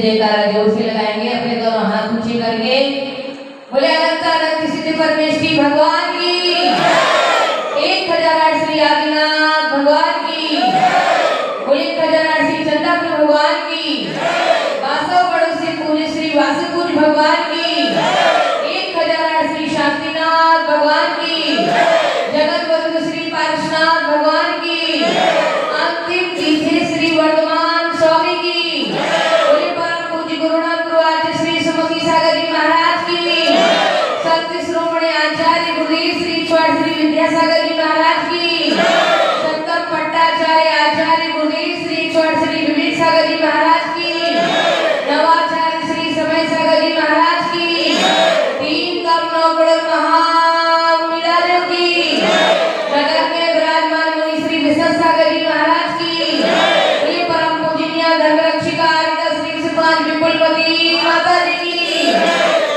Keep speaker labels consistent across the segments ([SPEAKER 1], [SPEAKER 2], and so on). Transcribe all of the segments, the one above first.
[SPEAKER 1] जयकारा जोर से लगाएंगे, अपने दोनों हाथ ऊंचे करके बोले अनंत अनंत सिद्ध परमेश्वरी भगवान की 1008 श्री आदिनाथ भगवान की बोले 1008 श्री चंद्रपुर भगवान की 1200 पड़ोसी पूज्य श्री वासुपूज भगवान की 1008 श्री शांतिनाथ भगवान की जगत गुरु श्री पारसनाथ भगवान की अंतिम तीर्थे श्री वर्धमान स्वामी की गुरुनाथ गुरुआचार्य श्री सुमति सागर जी महाराज की सत्य श्रोमणी आचार्य गुरुदेव श्री चौड़ श्री विद्यासागर जी महाराज की शंकर पट्टाचार्य आचार्य गुरुदेव श्री चौड़ श्री विवेक सागर जी महाराज की नवाचार्य श्री समय सागर जी महाराज की तीन कम नौकड़ महामुनिलालों की नगर में विराजमान मुनि श्री विष्णु सागर जी महाराज की परम पूजनीय धर्मरक्षिका विपुलपति माता जी की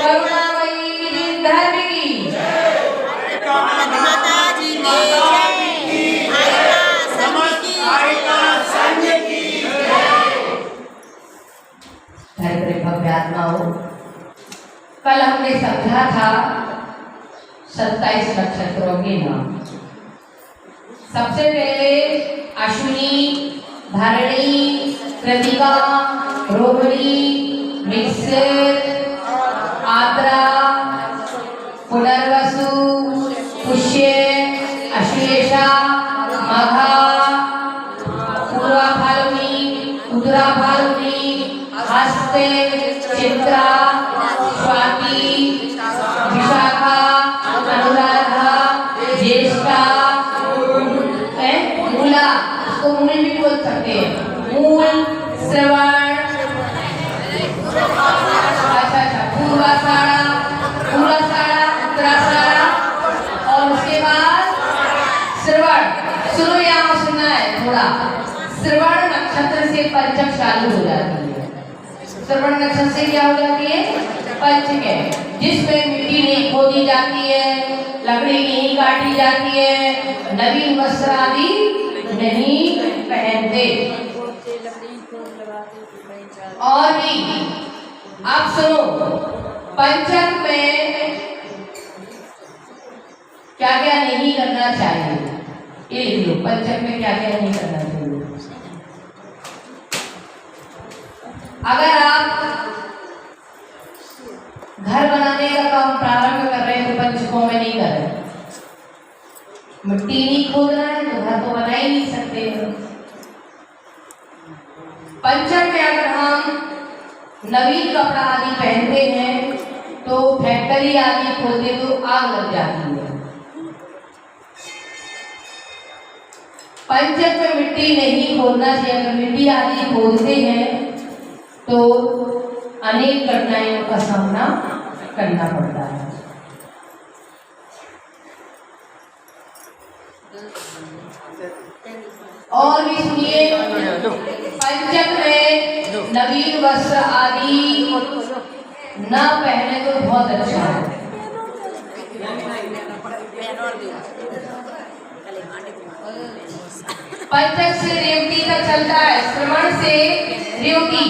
[SPEAKER 1] करुणामयी धर्म की
[SPEAKER 2] माता जी की
[SPEAKER 1] भव्य आत्माओं, कल हमने समझा था 27 नक्षत्रों के नाम। सबसे पहले अश्विनी, भरणी, कृतिका, रोहिणी, मृगशिर, आद्रा, पुनर्वसु, पुष्य, आश्लेषा, माघा, पूर्वा फाल्गुनी, उत्तरा फाल्गुनी, हस्ते, चित्रा, स्वाति, विशाखा, अनुराधा, ज्येष्ठा, मूला, इसको मूल भी बोल सकते हैं, मूल, श्रवण, पूर्वाषाढ़ा, उत्तराषाढ़ा और उसके बाद श्रवण। सुनो, यहाँ सुनना है थोड़ा। श्रवण नक्षत्र से पंचक चालू हो जाती है। श्रवण नक्षत्र से क्या हो जाती है? पंचक है, जिसमें मिट्टी नहीं खोदी जाती है, लकड़ी नहीं काटी जाती है, नवीन वस्त्र आदि नहीं पहनते। और भी आप सुनो, पंचक में क्या क्या नहीं करना चाहिए, ये लिख लो। पंचक में क्या क्या नहीं करना चाहिए। अगर आप घर बनाने का काम प्रारंभ कर रहे हैं तो पंचकों में नहीं कर रहे। मिट्टी नहीं खोदना है तो घर तो बना ही नहीं सकते। पंचक में अगर हम नवीन कपड़ा आदि पहनते हैं तो फैक्ट्री आदि खोलते तो आग लग जाती है। पंचक में मिट्टी नहीं खोदना चाहिए। अगर मिट्टी आदि खोदते हैं तो अनेक कठिनाइयों का सामना करना पड़ता है। और भी सुनिए, पंचक में नवीन वस्त्र आदि न पहने तो बहुत अच्छा है। पंचक से रेवती तक चलता है। श्रवण से रेवती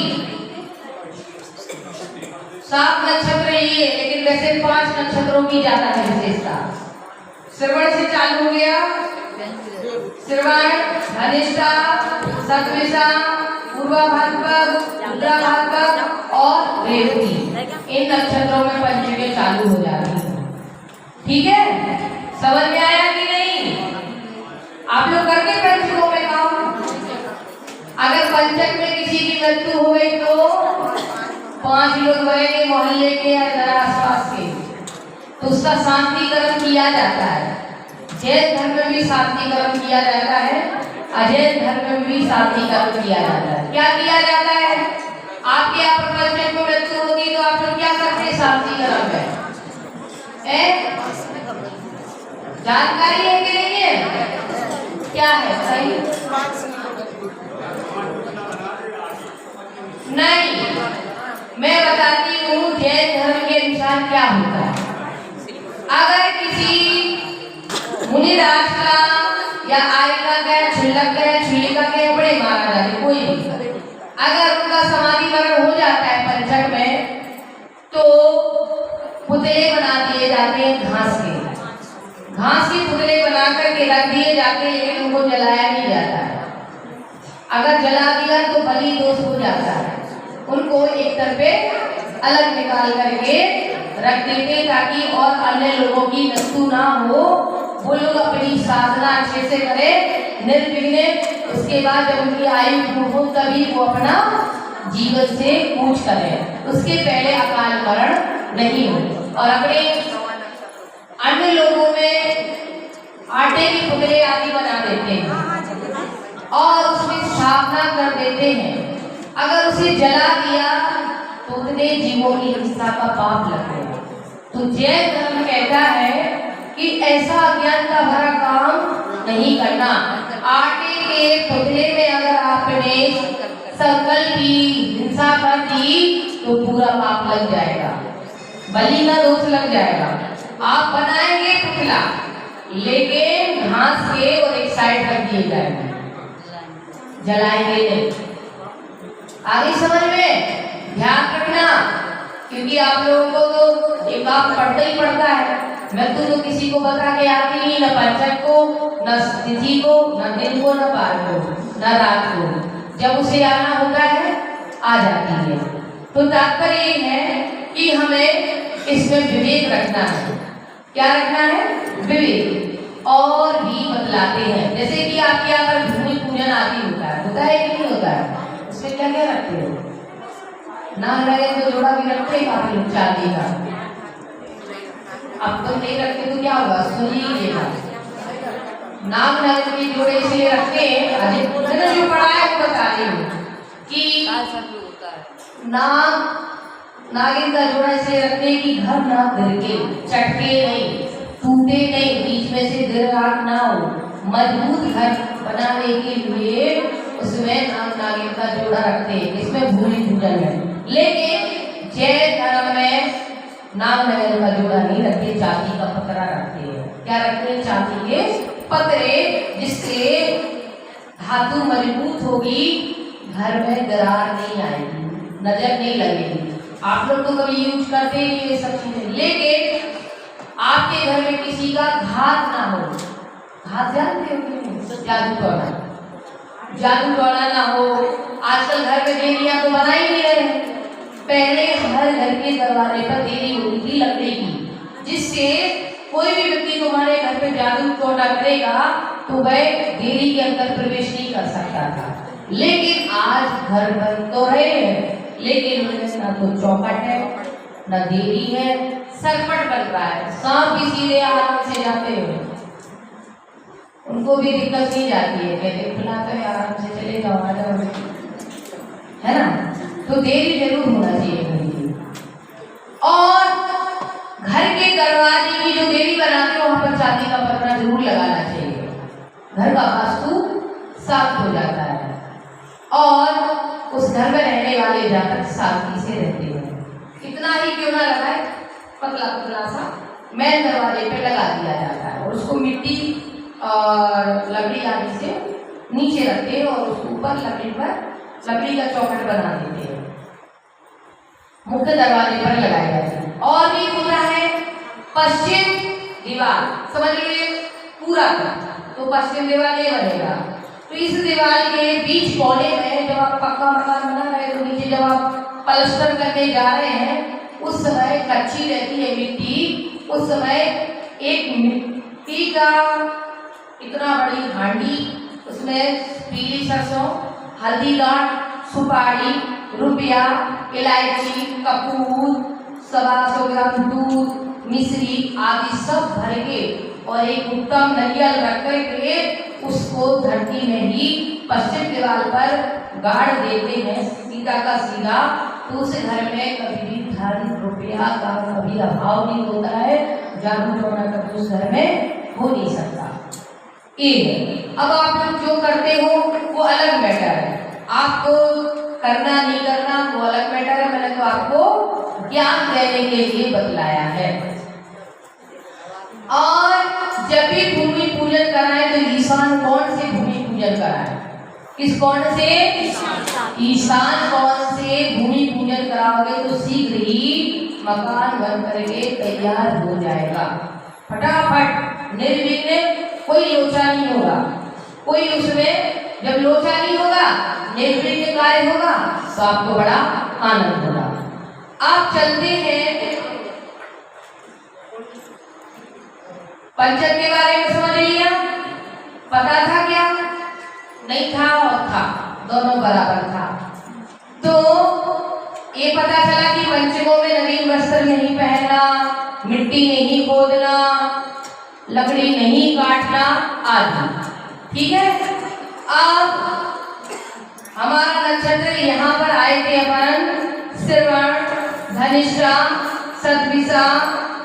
[SPEAKER 1] 7 नक्षत्र ये, लेकिन वैसे 5 नक्षत्रों की ज्यादा है विशेषता। श्रवण से चालू हो गया, श्रवण, धनिष्ठा, शतभिषा, पूर्वा भाद्रपद, उत्तरा भाद्रपद और रेवती, इन नक्षत्रों में पंचकें चालू हो जाती है। ठीक है, समझ में आया कि नहीं? आप लोग करके पंचकों में काम। अगर पंचक में किसी की मृत्यु हो गई तो 5 लोग बनेंगे मोहल्ले के या आसपास के, तो उसका शांतिकरण किया जाता है। जैन धर्म में भी शांति कर्म किया जाता है, अजैन धर्म में भी शांति कर्म किया जाता है। क्या किया जाता है? आपके यहाँ पर बच्चे को मृत्यु होगी तो आप लोग क्या करते हैं? शांति कर्म है। जानकारी है कि नहीं है? क्या है सही? नहीं, मैं बताती हूँ जैन धर्म के अनुसार क्या होता है। अगर किसी मुनिराज का या आयका का या छुल्लक का या छुल्लिका के कपड़े मारा जाते, कोई भी अगर उनका समाधिकरण हो जाता है पंचक में, तो पुतले बना दिए जाते हैं घास के। घास के पुतले बना करके रख दिए जाते हैं, लेकिन उनको जलाया नहीं जाता है। अगर जला दिया तो बलि दोष हो जाता है। उनको एक तरफे अलग निकाल करके रख देते ताकि और अन्य लोगों की मृत्यु ना हो, वो लोग अपनी साधना अच्छे से करें निर्विघ्न। उसके बाद जब उनकी आयु पूर्ण हो तभी वो अपना जीवन से कूच करें, उसके पहले अकाल मरण नहीं हो। और अपने अन्य लोगों में आटे के पुतले आदि बना देते हैं और उसमें स्थापना कर देते हैं। अगर उसे जला दिया तो उतने जीवों की हिंसा का पाप लगेगा। तो जैन धर्म कहता है कि ऐसा अज्ञान का भरा काम नहीं करना। आटे के पुतले में अगर आपने संकल्प की हिंसा कर दी तो पूरा पाप लग जाएगा, बलि का दोष लग जाएगा। आप बनाएंगे पुतला लेकिन घास के और एक साइड रख दिए जाएंगे, जलाएंगे नहीं। आगे समझ में ध्यान रखना, क्योंकि आप लोगों को तो एक बात पढ़ना ही पड़ता है। मैं तो किसी को बता के आती नहीं, न पंचक को, न तिथि को, न दिन को, न बार को, न रात को। जब उसे आना होता है आ जाती है। तो तात्पर्य ये है कि हमें इसमें विवेक रखना है। क्या रखना है? विवेक। और भी बतलाते हैं, जैसे कि आपके यहाँ पर भूमि पूजन आदि होता है कि नहीं होता है? उसमें क्या क्या रखते हो? नाग नागिन तो जोड़ा भी रखते हैं काफी लोग चांदी का। अब तो नहीं रखते तो क्या होगा? सुनिएगा, नाग नागिन के जोड़े इसलिए रखते हैं, मैंने जो पढ़ा है वो बता रही हूँ कि नागिन का जोड़ा इसलिए रखते हैं कि घर ना गिरके, चटके नहीं, टूटे नहीं, बीच में से गिरावट ना हो, मजबूत घर बनाने के लिए उसमें नाग नागिन का जोड़ा रखते हैं। इसमें भूमि पूजन है। लेकिन जैन धर्म में नाग नागिन का जोड़ा नहीं रखते, चांदी का पतरा रखते हैं। क्या रखते हैं? चांदी के पतरे, जिससे धातु मजबूत होगी, घर में दरार नहीं आएगी, नजर नहीं लगेगी। आप लोग तो कभी यूज करते ही ये सब चीजें, लेकिन आपके घर में किसी का घात ना हो। घात जानते हो? जादू टोना, जादू टोना ना हो। आजकल घर में देरियां तो बना ही नहीं रहे। पहले हर घर के दरवाजे पर देरी होती थी लकड़ी की, जिससे कोई भी व्यक्ति तुम्हारे घर पे जादू टोना करेगा तो वह देरी के अंदर प्रवेश नहीं कर सकता था। लेकिन आज घर बन तो रहे हैं, लेकिन ना तो चौखट है, ना देरी है, सरपट बन रहा है। सांप भी सीधे आराम से जाते हैं, उनको भी दिक्कत नहीं जाती है, कहते खुला कर आराम से चले जाओ, आ जाओ, है ना? तो देरी जरूर होना चाहिए कभी। और घर के दरवाजे की जो देवी बनाते हैं वहां पर चांदी का पतरा जरूर लगाना चाहिए। घर का वास्तु साफ हो जाता है और उस घर में रहने वाले जातक शांति से रहते हैं। इतना ही क्यों ना लगाए, पतला पतला सा मेन दरवाजे पे लगा दिया जाता है और उसको मिट्टी और लकड़ी आदि से नीचे रखते हैं और उसके ऊपर लकड़ी पर लकड़ी का चौखट बना देते हैं, मुख्य दरवाजे पर लगाया जाता है। और भी पूरा है पश्चिम दीवार, समझ लीजिए पूरा तो पश्चिम दीवार ये बनेगा। तो इस दीवार के बीच कोने में जब आप पक्का मकान बना रहे हैं तो नीचे जब आप पलस्तर करने जा रहे हैं उस समय कच्ची रहती है मिट्टी, उस समय एक मिट्टी का इतना बड़ी हांडी, उसमें पीली सरसों, हल्दी गांठ, सुपारी, रुपया, इलायची, कपूर, 125 ग्राम दूध, मिश्री आदि सब भर के और एक उत्तम नारियल रख करके उसको धरती में ही पश्चिम दीवार पर गाड़ देते हैं सीधा का सीधा। तो उस घर में कभी भी धन रुपया का कभी अभाव नहीं होता है, जादू टोना कभी उस घर में हो नहीं सकता। अब आप लोग जो करते हो वो अलग मैटर है, आपको करना नहीं करना वो अलग मैटर है। मैंने तो आपको ज्ञान देने के लिए बतलाया है। और जब भी भूमि पूजन कराए तो ईशान कोण से भूमि पूजन कराए। किस कोण से? ईशान कोण से भूमि पूजन कराओगे तो शीघ्र ही मकान बन करके तैयार हो जाएगा, फटाफट निर्विघ्न, कोई लोचा नहीं होगा, कोई उसमें जब लोचा नहीं होगा निर्विघ्न कार्य होगा तो आपको बड़ा आनंद होगा। आप चलते हैं पंचक के बारे में समझ लिया, पता था क्या? नहीं था और था, दोनों बराबर था। तो ये पता चला कि पंचकों में नवीन वस्त्र नहीं पहनना, मिट्टी नहीं खोदना, लकड़ी नहीं काटना आदि, ठीक है। अब हमारा नक्षत्र यहाँ पर आए थे अपन श्रवण, धनिष्ठा, शतभिषा,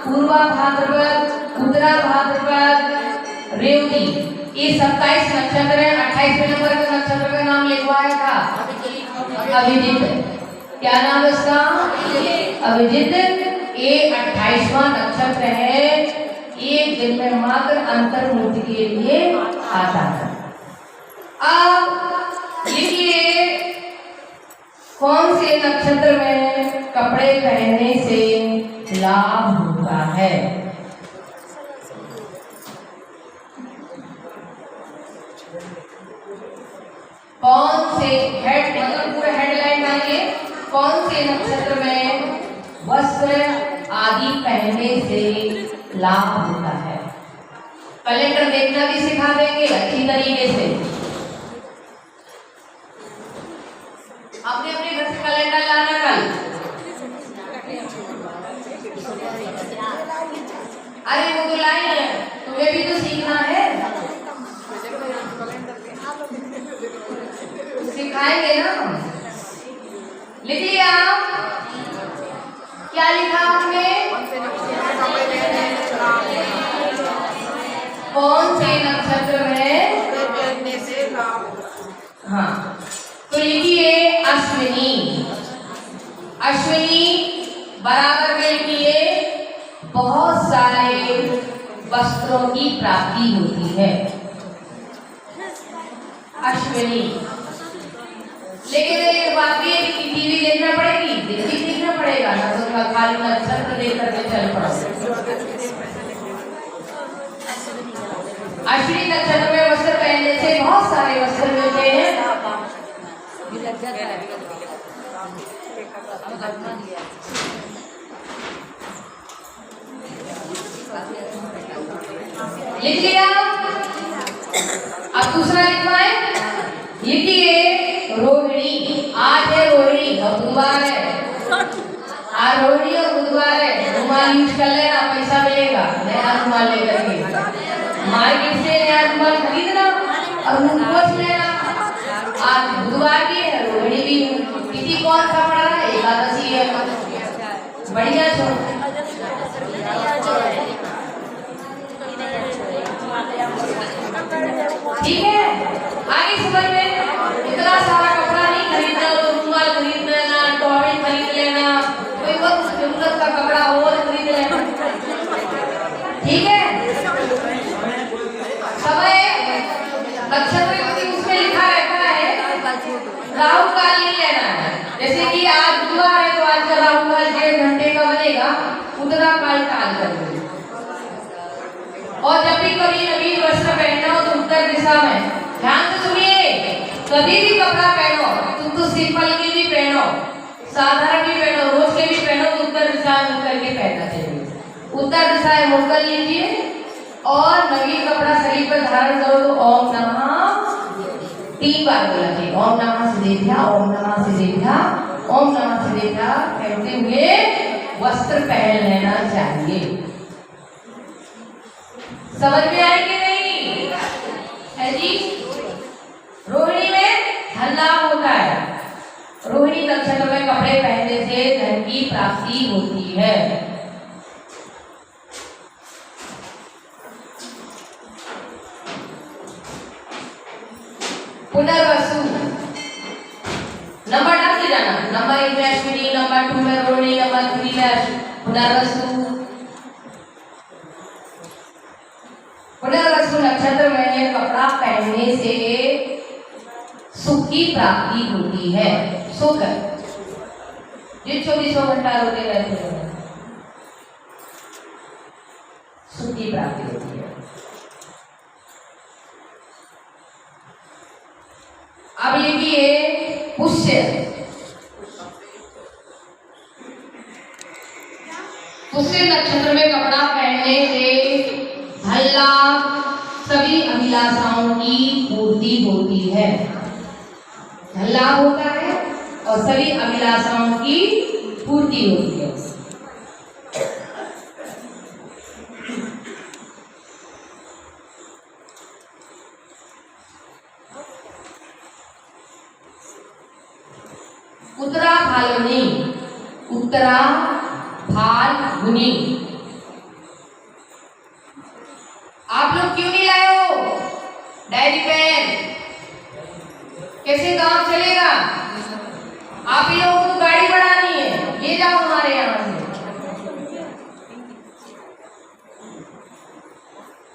[SPEAKER 1] पूर्वा भाद्रपद, उत्तरा भाद्रपद, रेवती, ये 27 नक्षत्र है। 28वें नंबर का नक्षत्र का नाम लिखवाया था अभिजित। क्या नाम है उसका? अभिजित। ये 28वां नक्षत्र है, एक दिन में मात्र अंतर्मुक्ति के लिए आता है। अब देखिए कौन से नक्षत्र में कपड़े पहनने से लाभ होता है। कौन से हेड मतलब पूरा हेडलाइन मानिए, कौन से नक्षत्र में वस्त्र आदि पहनने से लाभ होता है। कैलेंडर देखना भी सिखा देंगे अच्छी तरीके से। अपने अपने घर से कैलेंडर लाना कल। अरे वो तो लाई है, तुम्हें भी तो सीखना है, सिखाएंगे ना। लिख लिया? क्या लिखा आपने? कौन से नक्षत्र में? हाँ, तो लिखिए अश्विनी। अश्विनी बराबर में लिखिए बहुत सारे वस्त्रों की प्राप्ति होती है। अश्विनी, लेकिन एक बात भी तिथि भी देखना पड़ेगी, तिथि देखना पड़ेगा ना, तो खाली नक्षत्र देख करके चल पड़ो। अश्विनी नक्षत्र में वस्त्र पहनने से बहुत सारे वस्त्र मिलते हैं। लिख लिया? अब दूसरा लिखवाए, लिखिए रोहिणी। आज है रोहिणी और बुधवार है, आज रोहिणी और बुधवार है। रुमाल यूज कर लेना, पैसा मिलेगा। नया रुमाल लेकर के मार्केट से नया रुमाल खरीदना और मुंह पोंछ लेना। आज बुधवार भी है, रोहिणी भी है। तिथि कौन सा पड़ रहा है? एकादशी है। बढ़िया छो, ठीक है। आगे समझ में, इतना सारा कपड़ा नहीं खरीदना, तो रुमाल खरीद लेना, टॉवेल खरीद लेना, कोई वक्त जरूरत का कपड़ा और खरीद लेना, ठीक है। समय नक्षत्र उसमें लिखा रहता है, राहु काल नहीं लेना है। जैसे कि आज बुधवार है तो आज का राहु काल 1.5 घंटे का बनेगा, उतना काल टाल कर दो। और जब भी कभी नवीन वस्त्र पहनना हो तो उत्तर दिशा में, ध्यान से सुनिए, कभी भी कपड़ा पहनो, तुम तो सिंपल के भी पहनो, साधारण भी पहनो, रोज के भी पहनो, तो उत्तर दिशा में मुड़ करके पहनना चाहिए। उत्तर दिशा में मुड़ कर लीजिए और नवीन कपड़ा शरीर पर धारण करो तो ओम नमः 3 बार बोला चाहिए। ओम नमः सिद्धेभ्यः, ओम नमः सिद्धेभ्यः, ओम नमः सिद्धेभ्यः कहते हुए वस्त्र पहन लेना चाहिए। समझ में आई कि नहीं है जी? रोहिणी में धन लाभ होता है। रोहिणी नक्षत्र में कपड़े पहनने से धन की प्राप्ति होती है। पुनर्वसु नंबर डाल के जाना। नंबर 1 में अश्विनी, नंबर 2 में रोहिणी, नंबर 3 में पुनर्वसु। पुनर्वसु नक्षत्र में कपड़ा पहनने से सुख की प्राप्ति होती है। सुख जो 24 घंटा रोते रहते हैं, सुख की प्राप्ति होती है। अब लिखिए पुष्य। पुष्य नक्षत्र में कपड़ा पहनने से धन लाभ, सभी अभिलाषाओं की पूर्ति होती है। धन लाभ होता है और सभी अभिलाषाओं की पूर्ति होती है। उत्तरा फाल्गुनी, उत्तरा फाल्गुनी। आप लोग क्यों नहीं लाए हो डायरी पेन? कैसे काम चलेगा? आप ही लोगों को तो गाड़ी बढ़ानी है। ये जाओ हमारे यहाँ से।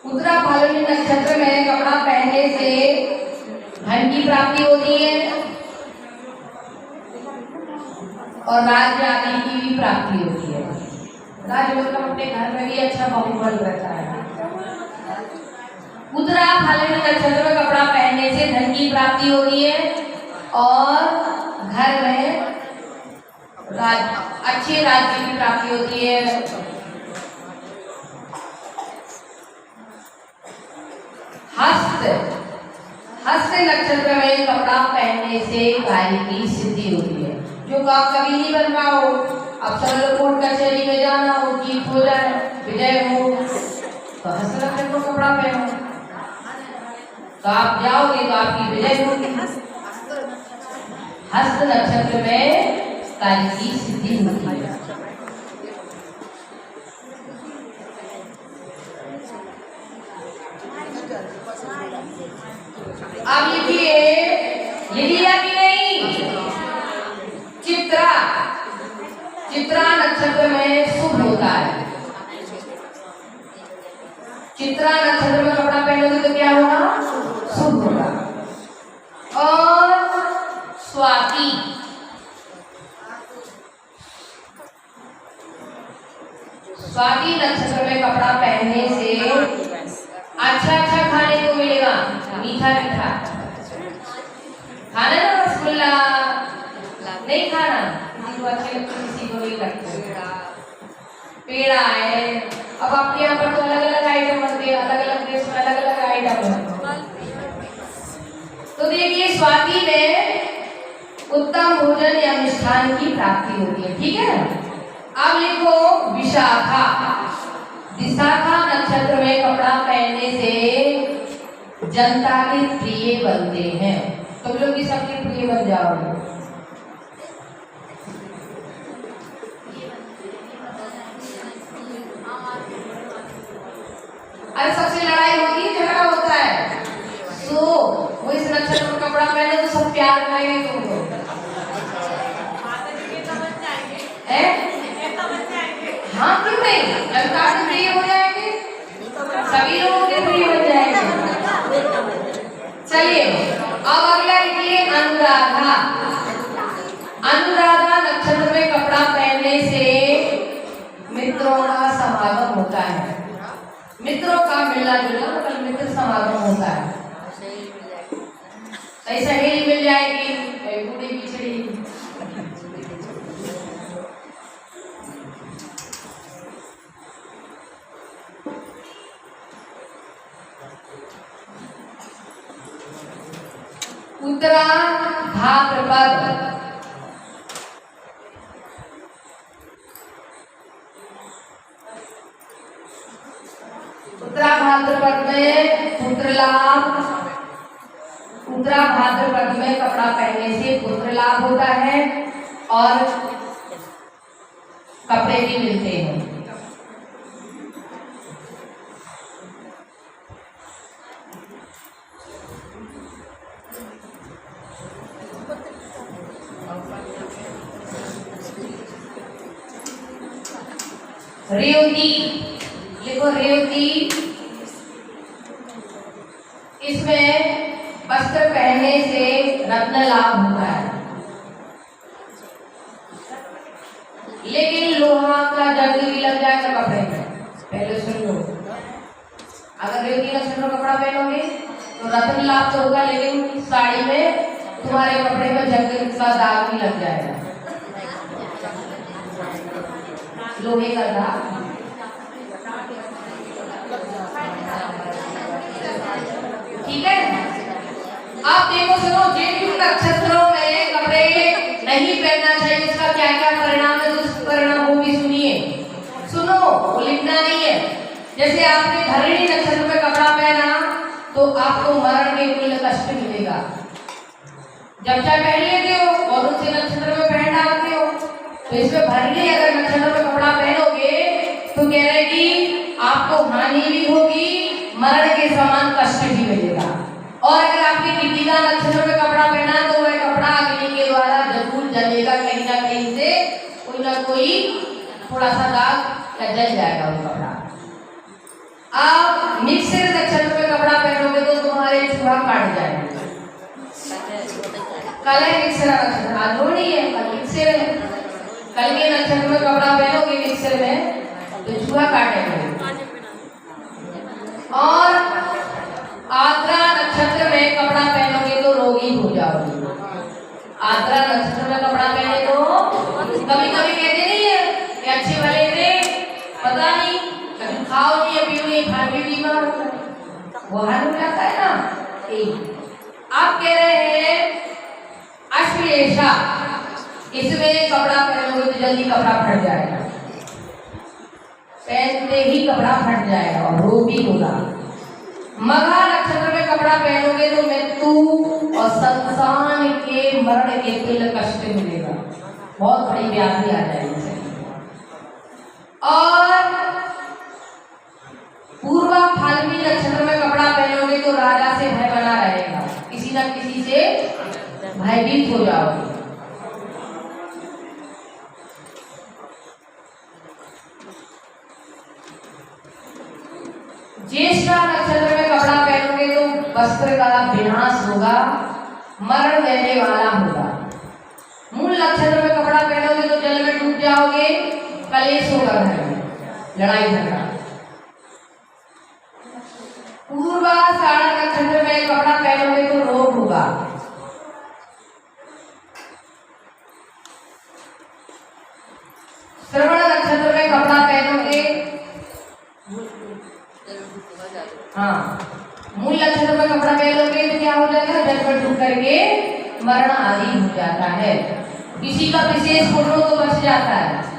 [SPEAKER 1] उत्तरा फाल्गुनी नक्षत्र में कपड़ा पहनने से धन की प्राप्ति होती है और राज्य आदि की भी प्राप्ति होती है। राज्य मतलब अपने घर में भी अच्छा बहुमत रहता है। उत्तरा फाल्गुनी नक्षत्र में कपड़ा पहनने से धन की प्राप्ति होती है और घर में अच्छे राज्य की प्राप्ति होती है। हस्त, हस्त नक्षत्र में कपड़ा पहनने से कार्य की सिद्धि होती है। जो काम कभी नहीं बन रहा हो, अफसर कोर्ट कचहरी में जाना हो, जीत हो जाए, विजय हो, तो हस्त नक्षत्र को कपड़ा पहनो तो आप जाओगे तो आपकी विजय होगी। हस्त नक्षत्र में कार्य की सिद्धि होती है। अब लिखिए, ये लिया कि नहीं? चित्रा, चित्रा नक्षत्र में शुभ होता है। चित्रा नक्षत्र में कपड़ा पहनोगे तो क्या होगा? शुभ होगा। और स्वाति, स्वाति नक्षत्र में कपड़ा पहनने से अच्छा अच्छा खाने को मिलेगा। मीठा मीठा खाना ना, रसगुल्ला नहीं खाना, किसी को अच्छे लगते किसी को नहीं लगते। पेड़ा है। अब आपके यहाँ पर तो अलग अलग आइटम बनते हैं, अलग अलग देश में अलग अलग आइटम बनते हैं। तो देखिए स्वाति में उत्तम भोजन या मिष्ठान की प्राप्ति होती है। ठीक है। अब लिखो विशाखा। विशाखा नक्षत्र में कपड़ा पहनने से जनता के प्रिय बनते हैं। तुम लोग भी सबके प्रिय बन जाओगे। अरे सबसे लड़ाई होती है, झगड़ा होता है, तो वो इस नक्षत्र में कपड़ा पहने तो सब प्यार करेंगे तुमको। हाँ क्यों नहीं, जनता के प्रिय हो जाएंगे, सभी लोगों के प्रिय हो जाएंगे। चलिए अब अगला लिखिए अनुराधा। अनुराधा नक्षत्र में कपड़ा पहनने से मित्रों का समागम होता है। मित्रों का मिलना जुलना मतलब मित्र समागम होता है। ऐसा ही मिल जाएगी, बूढ़ी पिछड़ी। उत्तरा भाद्रपद। उत्तरा भाद्रपद में पुत्र लाभ, उत्तरा भाद्रपद में कपड़ा पहनने से पुत्र लाभ होता है और कपड़े भी मिलते हैं। रेवती, देखो रेवती, इसमें वस्त्र पहनने से रत्न लाभ होता है, लेकिन लोहा का जंग भी लग जाएगा कपड़े में। पहले सुन लो, अगर रेवती नक्षत्र का कपड़ा पहनोगे तो रत्न लाभ तो होगा, लेकिन साड़ी में तुम्हारे कपड़े में जंग का दाग भी लग जाएगा, लोहे का दाग। ठीक है, आप देखो, सुनो, जिन नक्षत्रों में कपड़े नहीं पहनना चाहिए उसका क्या क्या परिणाम है, दुष्परिणाम वो भी सुनिए। सुनो, वो लिखना नहीं है। जैसे आपने धरणी नक्षत्र में कपड़ा पहना तो आपको मरण के कुल कष्ट मिलेगा। जब चाहे पहन लेते हो और उसे नक्षत्र में पहन डालते हो, तो इसमें भरणी अगर नक्षत्र में कपड़ा पहनोगे तो कह रहे कि आपको हानि भी होगी, मरण के समान कष्ट भी मिलेगा। और अगर आपकी कृतिका नक्षत्र में कपड़ा पहना तो वह कपड़ा अग्नि के द्वारा जरूर जलेगा, कहीं ना कहीं से कोई ना कोई थोड़ा सा दाग या जल जाएगा वो कपड़ा। आप मिक्सर नक्षत्र में कपड़ा पहनोगे तो तुम्हारे चूहा काट जाएगा। कल है मिक्सर नक्षत्र, आज नहीं है, कल मिक्सर है। कल के नक्षत्र में कपड़ा पहनोगे मिक्सर में तो चूहा काटेगा। और आद्रा नक्षत्र में कपड़ा पहनोगे तो रोगी हो जाओगे। आद्रा नक्षत्र में कपड़ा पहने तो कभी कभी कहते नहीं है कि अच्छे भले थे, पता नहीं कभी खाओ नहीं या पियो नहीं, फिर भी बीमार हो गए, वो हाल हो जाता है ना। आप कह रहे हैं अश्लेषा, इसमें कपड़ा पहनोगे तो जल्दी कपड़ा फट जाएगा, पहनते ही कपड़ा फट जाएगा और रोग भी होगा। मघा नक्षत्र में कपड़ा पहनोगे तो मृत्यु और संतान के मरण के तुल्य कष्ट मिलेगा, बहुत बड़ी व्याधि आ जाएगी। और पूर्वा फाल्गुनी नक्षत्र में कपड़ा पहनोगे तो राजा से भय बना रहेगा, किसी न किसी से भयभीत हो जाओगे। ज्येष्ठा नक्षत्र में कपड़ा पहनोगे तो वस्त्र का विनाश होगा, मरण देने वाला होगा। मूल नक्षत्र में कपड़ा पहनोगे तो जल में डूब जाओगे, कलेश होगा घर में, लड़ाई झगड़ा। पूर्वाषाढ़ नक्षत्र में कपड़ा पहनोगे तो रोग होगा। श्रवण नक्षत्र में कपड़ा पहनोगे, हाँ, मूल नक्षत्र में कपड़ा पहनोगे तो क्या हो जाएगा, जल में डूब करके मरण आदि हो जाता है। किसी का विशेष फोटो तो बच जाता है।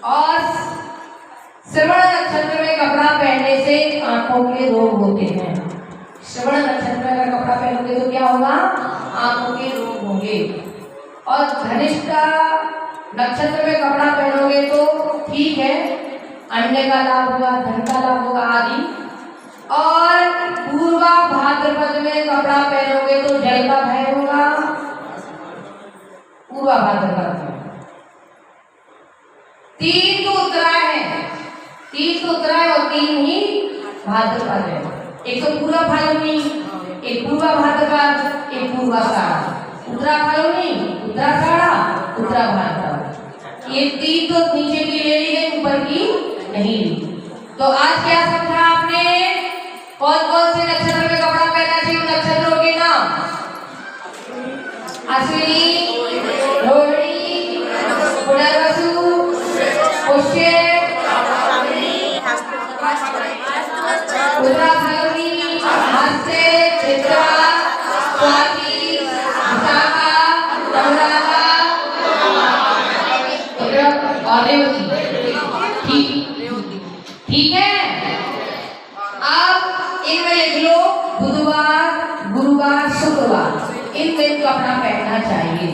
[SPEAKER 1] और श्रवण नक्षत्र में कपड़ा पहनने से आंखों के रोग होते हैं। श्रवण नक्षत्र में अगर कपड़ा पहनोगे तो क्या होगा, आंखों के रोग होंगे। और धनिष्ठा नक्षत्र में कपड़ा पहनोगे तो ठीक है, अन्य का लाभ होगा, धन का लाभ होगा आदि। और पूर्वा भाद्रपद में कपड़ा पहनोगे तो जल का भय होगा। पूर्वा भाद्रपद में 3 तो उत्तरायण है, 3 तो उत्तरायण और 3 ही भाद्रपद है। एक तो पूर्वा फाल्गुनी, एक पूर्वा भाद्रपद, एक पूर्वाषाढ़। उत्तरा फाल्गुनी, उत्तराषाढ़, उत्तरा भाद्रपद, ये 3 तो नीचे की ले ली गई, ऊपर की नहीं ली। तो आज क्या समझा आपने, कौन कौन से नक्षत्र में कपड़ा पहनना चाहिए, नक्षत्रों के नाम, अश्विनी, रोहिणी, पुनर्वसु, पुष्य, उत्तरा फाल्गुनी, हस्ते, चित्रा, स्वाति, विशाखा, अनुराधा और रेवती। ठीक है। आप इनमें लिख लो बुधवार, गुरुवार, शुक्रवार, इन दिन को अपना पहनना चाहिए।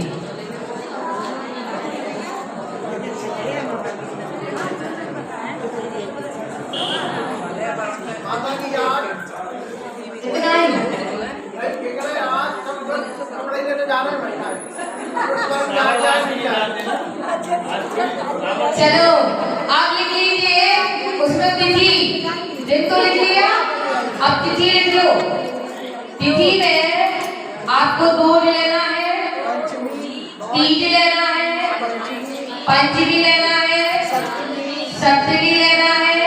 [SPEAKER 1] इतना ही चलो आप लिख लीजिए उसमें तिथि, दिन तो लिख लिया, अब तिथि लिख लो। तिथि में आपको दोज लेना है, तीज लेना है, पंचमी लेना है, सप्तमी लेना है,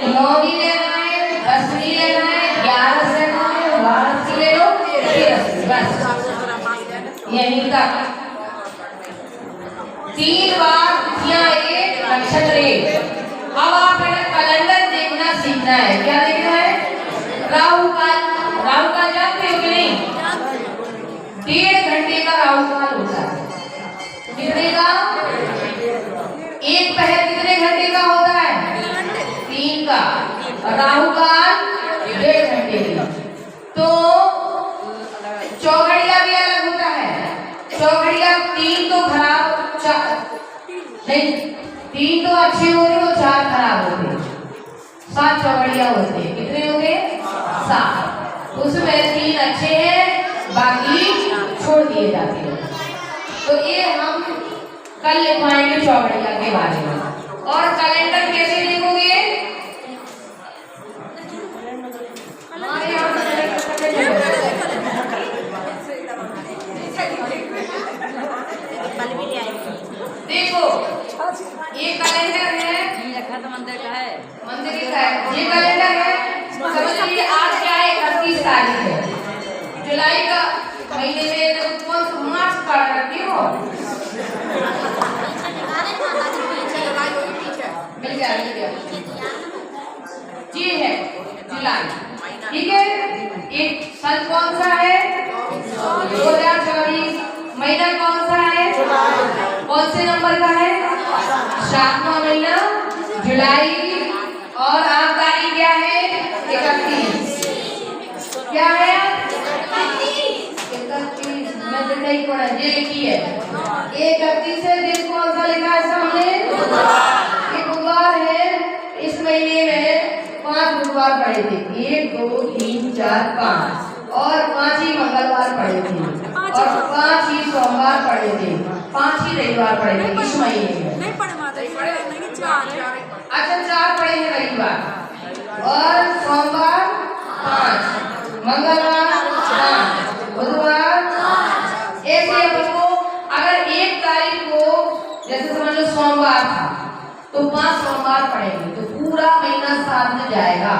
[SPEAKER 1] नौमी लेना है, दसवीं लेना है, 11 लेना है, 12 ले लो, 13 बस यहीं तक। 3 बार तिथियां एक, नक्षत्र एक। अब आपने कैलेंडर देखना सीखना है। क्या देखना है? राहु काल, राहु काल जानते हो कि नहीं? 1.5 घंटे का राहु काल होता है। कितने का? एक पहर कितने घंटे का होता है? 3 का। राहु काल 1.5 घंटे का। तो चौघड़िया भी अलग होता है। चौघड़िया 3 तो खराब, नहीं 3 तो अच्छे होते और 4 खराब होते। 7 चौघड़िया होते। कितने होते? 7। उसमें 3 अच्छे हैं, बाकी छोड़ दिए जाते हैं। तो ये हम कल लिखवाएंगे चौघड़िया के बारे में। और कैलेंडर कैसे देखोगे? हमारे यहाँ देखो ये कैलेंडर है, मंदिर का है, मंदिर का है। ये कैलेंडर है, समझ लीजिए आज क्या है? 31 तारीख है जुलाई का महीने में। कौन मार्च पढ़ रखी हो? मिल गया जी है जुलाई, ठीक है। एक सन कौन सा है? 2024। महीना कौन सा है? कौन से नंबर का है? 7वां महीना जुलाई। और आज तारीख क्या है? 31। क्या है? 31। मैं तो नहीं पढ़ा, ये लिखी है 31 है। दिन कौन सा लिखा है सामने? ये बुधवार है। इस महीने में 5 बुधवार पड़े थे, 1 2 3 4 5, और 5 ही मंगलवार पड़े थे, और 5 ही सोमवार पड़े थे, 5 ही रविवार पड़े थे इस महीने में। अच्छा 4 पड़े हैं रविवार, और सोमवार 5, मंगलवार 5, बुधवार 5। ऐसे आपको अगर 1 तारीख को जैसे समझ लो सोमवार था तो 5 सोमवार पड़ेंगे, तो पूरा महीना साथ में जाएगा।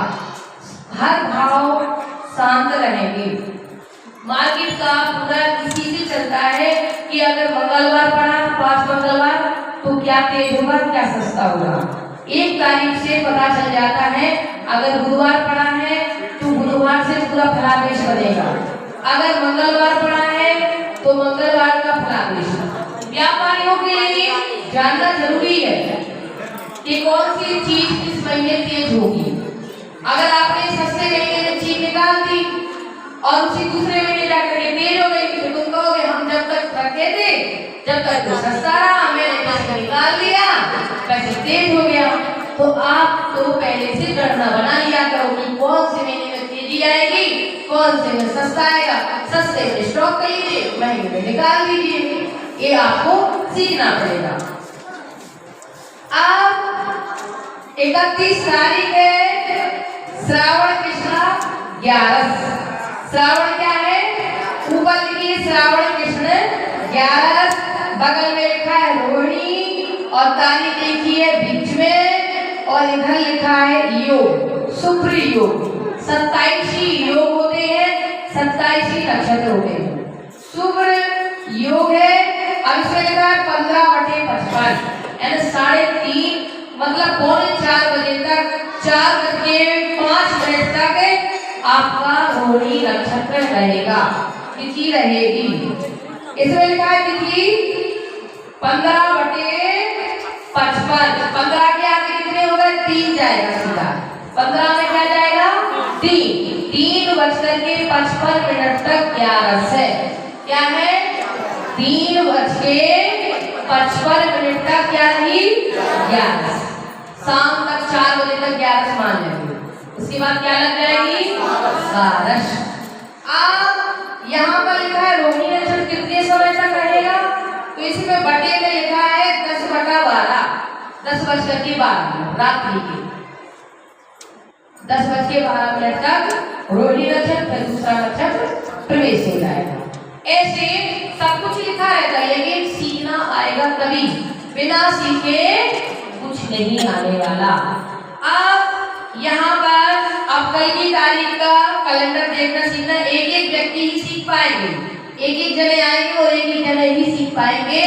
[SPEAKER 1] हर भाव शांत रहेंगे। मार्केट का पूरा इसी से चलता है कि अगर मंगलवार पड़ा 5 मंगलवार तो क्या तेज होगा, क्या सस्ता होगा। 1 तारीख से पता चल जाता है। अगर बुधवार पड़ा है तो बुधवार से पूरा फलादेश बनेगा। अगर मंगलवार पड़ा है तो मंगलवार का फलादेश। व्यापारियों के लिए जानना जरूरी है कि कौन सी चीज किस महीने तेज होगी। अगर आपने सस्ते महीने में चीज निकाल दी और उसी दूसरे महीने जाकर के तेज हो गई तो तुम कहोगे हम जब तक रखे थे जब तक तो सस्ता रहा, मैंने पैसे निकाल लिया, पैसे तेज हो गया। तो आप तो पहले से गणना बना लिया करो कि कौन से महीने में तेजी आएगी, कौन से में सस्ता आएगा। सस्ते में स्टॉक कर लीजिए, महंगे में निकाल दीजिए। ये आपको सीखना पड़ेगा। अब 31 तारीख है श्रावण कृष्ण 11। श्रावण क्या है? ऊपर लिखिए श्रावण कृष्ण 11, बगल में लिखा है रोहिणी, और तारीख लिखी है बीच में, और इधर लिखा है योग, शुक्र योग। 27 योग होते हैं, 27 नक्षत्र होते हैं, शुक्र योग है। अब इसमें लिखा है 15/55 यानी 3:30, मतलब 3:45 बजे तक, 4:05 तक आपका रोहिणी नक्षत्र रहेगा, तिथि रहेगी। इसमें लिखा है तिथि 15/55। 15 के आगे कितने हो गए? 3 जाएगा सीधा। 15 में क्या जाएगा? 3:55 तक 11 है। क्या है? 3:55 तक क्या थी? 11। शाम तक 4 बजे तक 11 मान लेंगे। उसके बाद क्या लग जाएगी? 12। अब यहाँ पर लिखा है रोहिणी नक्षत्र कितने समय तक रहेगा? तो इसमें बटे में लिखा है 10/12, 10:12 रात्रि के 10:12 तक रोहिणी नक्षत्र, दूसरा नक्षत्र प्रवेश हो जाएगा। ऐसे सब कुछ लिखा रहता है, लेकिन सीखना आएगा तभी, बिना सीखे कुछ नहीं आने वाला। अब यहाँ पर आप कल की तारीख का कैलेंडर देखना सीखना। एक एक व्यक्ति ही सीख पाएंगे, एक एक जने आएंगे और एक एक जने ही सीख पाएंगे।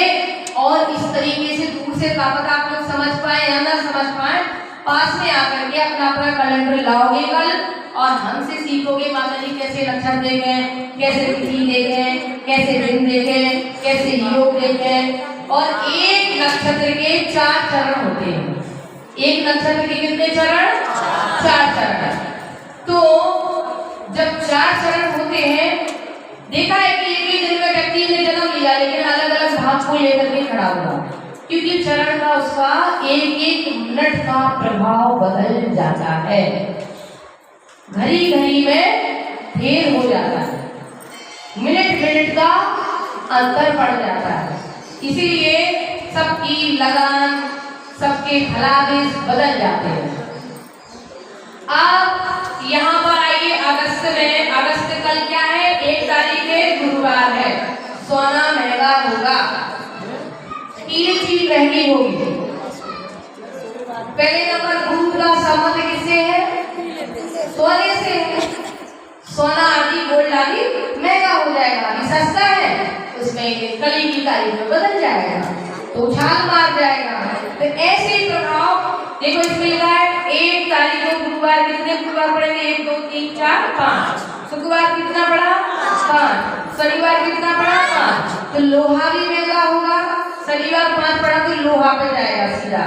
[SPEAKER 1] और इस तरीके से दूर से ताकत आप लोग समझ पाए या ना समझ पाए, पास में आकर के अपना अपना कैलेंडर लाओगे कल और हमसे सीखोगे माता जी कैसे नक्षत्र देखें, कैसे तिथि देखें, कैसे दिन देखें, कैसे योग देखें। और एक नक्षत्र के 4 चरण होते हैं। एक नक्षत्र के कितने चरण? 4 चरण। तो जब 4 चरण होते हैं, देखा है कि एक ही दिन में व्यक्ति ने जन्म लिया लेकिन अलग अलग भाव को लेकर के खड़ा हुआ, क्योंकि चरण का उसका एक एक मिनट का प्रभाव बदल जाता है, घड़ी घड़ी में देर हो जाता है, मिनट मिनट का अंतर पड़ जाता है। इसीलिए सबकी लगान, सबके फलादेश बदल जाते हैं। अब यहाँ पर आइए अगस्त में। अगस्त कल क्या है? 1 तारीख है, गुरुवार है। सोना महंगा होगा, 3 चीज महंगी होगी। पहले नंबर गुरु का संबंध किससे है? सोने से है। सोना आदि गोल्ड आदि महंगा हो जाएगा, अभी सस्ता है, उसमें कली की तारीख में बदल जाएगा तो उछाल मार जाएगा। तो ऐसे प्रभाव देखो, इसमें लिखा है 1 तारीख को गुरुवार, कितने गुरुवार पड़ेंगे? 1 2 3 4 5। शुक्रवार कितना पड़ा? 5। शनिवार कितना पड़ा? 5। तो लोहा भी महंगा होगा। शनिवार 5 पड़ा तो लोहा पे जाएगा सीधा,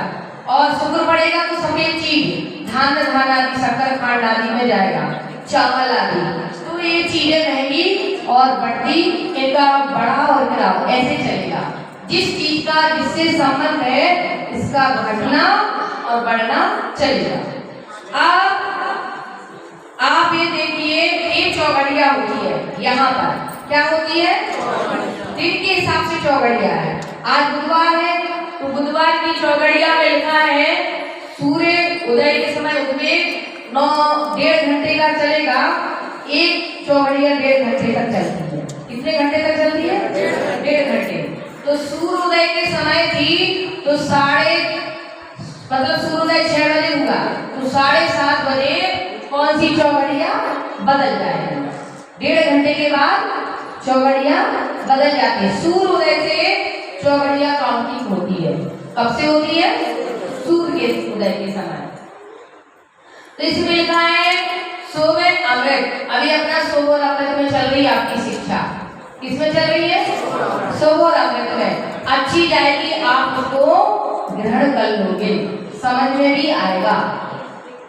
[SPEAKER 1] और शुक्र पड़ेगा तो सफेद चीज, धान आदि, शक्कर खांड आदि में जाएगा, चावल आदि। तो ये चीजें महंगी और बढ़ती, इनका बढ़ा और गिराव ऐसे चलेगा। जिस चीज का जिससे संबंध है इसका घटना और बढ़ना चलेगा। अब आप ये देखिए, ये चौघड़िया होती है। यहाँ पर क्या होती है? दिन के हिसाब से चौघड़िया है। आज बुधवार है तो बुधवार की चौघड़िया में लिखा है सूर्य उदय के समय उद्वेग 9.5 घंटे का चलेगा। एक चौघड़िया 1.5 घंटे तक चलती है। कितने घंटे तक चलती है? 1.5 घंटे। तो सूर्योदय के समय थी तो सूर्योदय 6 बजे हुआ तो 7:30 बजे कौन सी चौघड़िया बदल जाएगी? 1.5 घंटे के बाद चौघड़िया बदल जाती है। सूर्योदय से चौघड़िया काउंटिंग होती है। कब से होती है? सूर्य के उदय के समय। तो इसमें लिखा है सोवे अमृत। अभी अपना सोवर अमृत में चल रही है आपकी शिक्षा। किसमें चल रही है? सोवर अमृत में। अच्छी जाएगी, आप उसको ग्रहण कर लोगे, समझ में भी आएगा।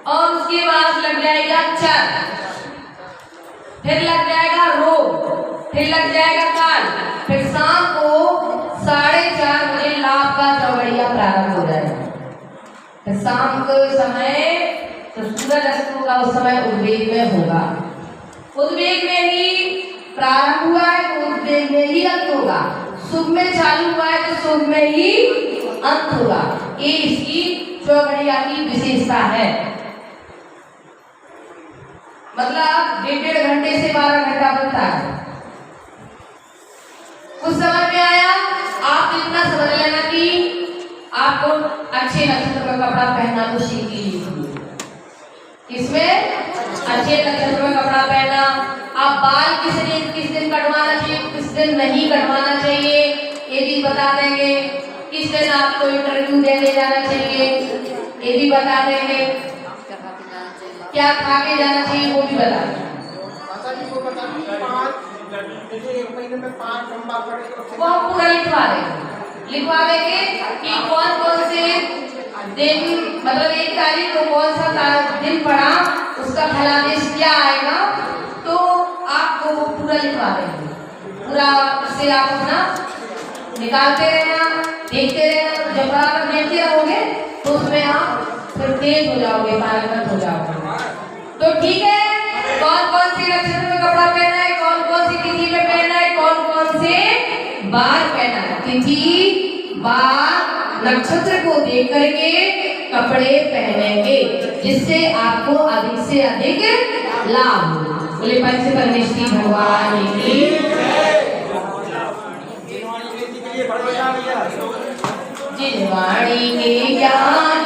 [SPEAKER 1] और उसके बाद लग जाएगा चर, फिर लग जाएगा रोग, फिर लग जाएगा काल, फिर शाम को 4:30 बजे लाभ का चौघड़िया प्रारंभ हो जाएगा। फिर शाम के समय तो सूरज अस्त होगा, उस समय उद्वेग में होगा। उद्वेग में ही प्रारंभ हुआ है तो उद्वेग में ही अंत होगा। शुभ में चालू हुआ है तो शुभ में ही अंत होगा। ये इसकी चौघड़िया की विशेषता है। मतलब 1.5 घंटे से 12 घंटा बनता है। कुछ समझ में आया? आप इतना समझ लेना कि आपको अच्छे नक्षत्र का कपड़ा पहनना तो सीख लीजिए। इसमें अच्छे नक्षत्र में कपड़ा पहना, आप बाल किस दिन कटवाना चाहिए, किस दिन नहीं कटवाना चाहिए, ये भी बता देंगे। किस दिन आपको इंटरव्यू देने जाना चाहिए, ये भी बता देंगे। क्या खा के जाना चाहिए वो भी बता देंगे। वो हम पूरा लिखवा देंगे कि कौन कौन से दिन, मतलब 1 तारीख को कौन सा दिन पड़ा उसका फलादेश क्या आएगा, तो आपको वो पूरा लिखवा देंगे। पूरा उससे आप अपना निकालते रहना, देखते रहना। जब आप देखते रहोगे तो उसमें आप फिर तेज हो जाओगे, पारंगत हो जाओगे। तो ठीक है, कौन कौन सी नक्षत्र में कपड़ा पहना है, कौन कौन सी तिथि में पहना है, कौन कौन से बार पहना है। तिथि बार नक्षत्र को देख करके कपड़े पहनेंगे, जिससे आपको अधिक से अधिक लाभ हो। बोले पंच परमेश्वरी भगवान की। जिनवाणी के ज्ञान